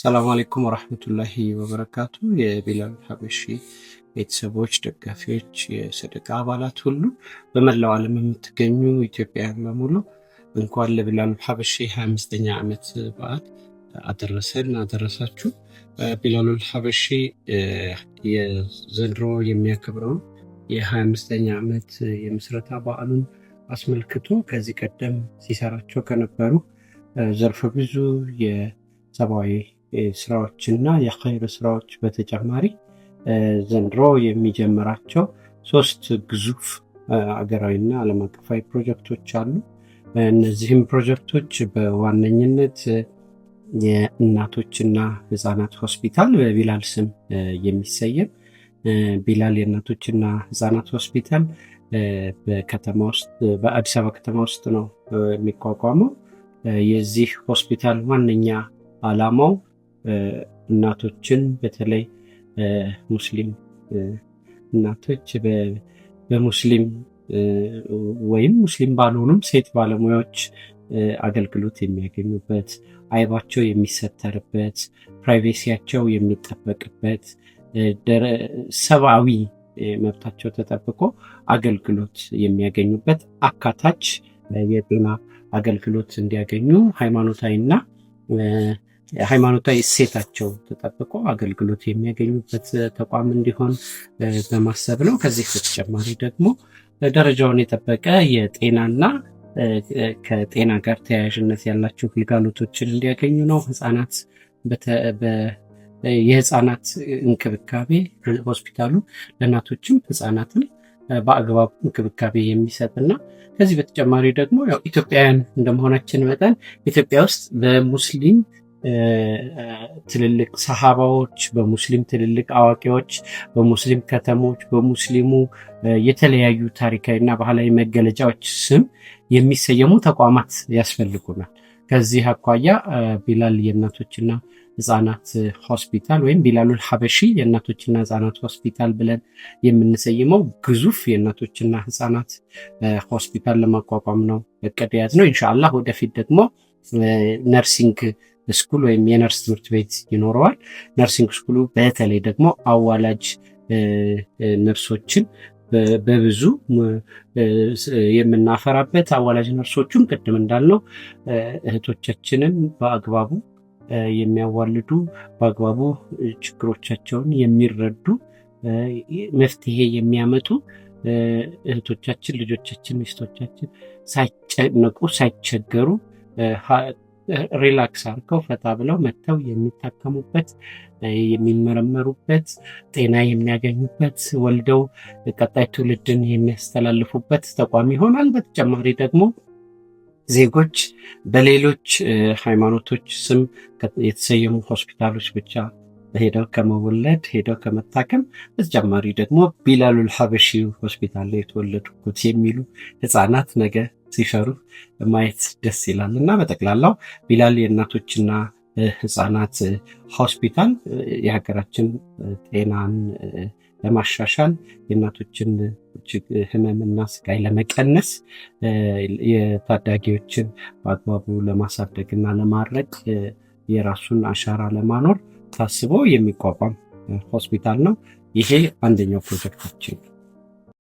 ሰላም አለይኩም ወራህመቱላሂ ወበረካቱ። የቢላል ሀበሺ ቤተሰቦች፣ ደጋፊዎች፣ የሰደቃ አባላት ሁሉ በመላው ዓለም የምትገኙ ኢትዮጵያውያን በሙሉ እንኳን ለቢላል ሀበሺ 25ኛ ዓመት በዓል አደረሰን አደረሳችሁ። ቢላል ሀበሺ የዘንድሮ የሚያከብረው የ25ኛ ዓመት የምስረታ በዓሉን አስመልክቶ ከዚህ ቀደም ሲሰራቸው ከነበሩ ዘርፈ ብዙ የሰብአዊ ስራዎችና የኸይር ስራዎች በተጨማሪ ዘንድሮ የሚጀምራቸው 3 ግዙፍ አገራዊና ዓለም አቀፋዊ ፕሮጀክቶች አሉ። እነዚህም ፕሮጀክቶች በዋነኝነት የእናቶችና ህፃናት ሆስፒታል በቢላል ስም የሚሰየም ቢላል የእናቶችና ህፃናት ሆስፒታል በአዲስ አበባ ከተማ ውስጥ ነው የሚቋቋመው። የዚህ ሆስፒታል ዋነኛ ዓላማው እናቶችን በተለይ ሙስሊም እናቶች በሙስሊም ወይም ሙስሊም ባልሆኑም ሴት ባለሙያዎች አገልግሎት የሚያገኙበት፣ አይባቸው የሚሰተርበት፣ ፕራይቬሲያቸው የሚጠበቅበት፣ ሰብአዊ መብታቸው ተጠብቆ አገልግሎት የሚያገኙበት አካታች የጤና አገልግሎት እንዲያገኙ ሃይማኖታዊ እሴታቸው ተጠብቆ አገልግሎት የሚያገኙበት ተቋም እንዲሆን በማሰብ ነው። ከዚህ በተጨማሪ ደግሞ ደረጃውን የጠበቀ የጤናና ከጤና ጋር ተያያዥነት ያላቸው ግልጋሎቶችን እንዲያገኙ ነው። የህፃናት እንክብካቤ ሆስፒታሉ ለእናቶችም ህፃናትም በአግባቡ እንክብካቤ የሚሰጥና ከዚህ በተጨማሪ ደግሞ ኢትዮጵያውያን እንደመሆናችን መጠን ኢትዮጵያ ውስጥ በሙስሊም ትልልቅ ሰሃባዎች፣ በሙስሊም ትልልቅ አዋቂዎች፣ በሙስሊም ከተሞች፣ በሙስሊሙ የተለያዩ ታሪካዊና ባህላዊ መገለጫዎች ስም የሚሰየሙ ተቋማት ያስፈልጉናል። ከዚህ አኳያ ቢላል የእናቶችና ህፃናት ሆስፒታል ወይም ቢላሉል ሀበሺ የእናቶችና ህፃናት ሆስፒታል ብለን የምንሰይመው ግዙፍ የእናቶችና ህፃናት ሆስፒታል ለማቋቋም ነው እቅድ የያዝነው። ኢንሻአላህ ወደፊት ደግሞ ነርሲንግ ስኩል ወይም የነርስ ትምህርት ቤት ይኖረዋል። ነርሲንግ ስኩሉ በተለይ ደግሞ አዋላጅ ነርሶችን በብዙ የምናፈራበት፣ አዋላጅ ነርሶቹም ቅድም እንዳልነው እህቶቻችንን በአግባቡ የሚያዋልዱ፣ በአግባቡ ችግሮቻቸውን የሚረዱ፣ መፍትሄ የሚያመጡ እህቶቻችን፣ ልጆቻችን፣ ሚስቶቻችን ሳይጨነቁ ሳይቸገሩ ሪላክስ አድርገው ፈታ ብለው መጥተው የሚታከሙበት፣ የሚመረመሩበት፣ ጤና የሚያገኙበት፣ ወልደው ቀጣይ ትውልድን የሚያስተላልፉበት ተቋም ይሆናል። በተጨማሪ ደግሞ ዜጎች በሌሎች ሃይማኖቶች ስም የተሰየሙ ሆስፒታሎች ብቻ ሄደው ከመወለድ ሄደው ከመታከም በተጨማሪ ደግሞ ቢላሉል ሀበሺ ሆስፒታል ላይ የተወለዱት የሚሉ ህፃናት ነገ ሲፈሩ ማየት ደስ ይላል እና በጠቅላላው ቢላል የእናቶችና ህፃናት ሆስፒታል የሀገራችን ጤናን ለማሻሻል የእናቶችን ህመምና ስቃይ ለመቀነስ የታዳጊዎችን በአግባቡ ለማሳደግና ለማድረግ የራሱን አሻራ ለማኖር ታስቦ የሚቋቋም ሆስፒታል ነው። ይሄ አንደኛው ፕሮጀክታችን ነው።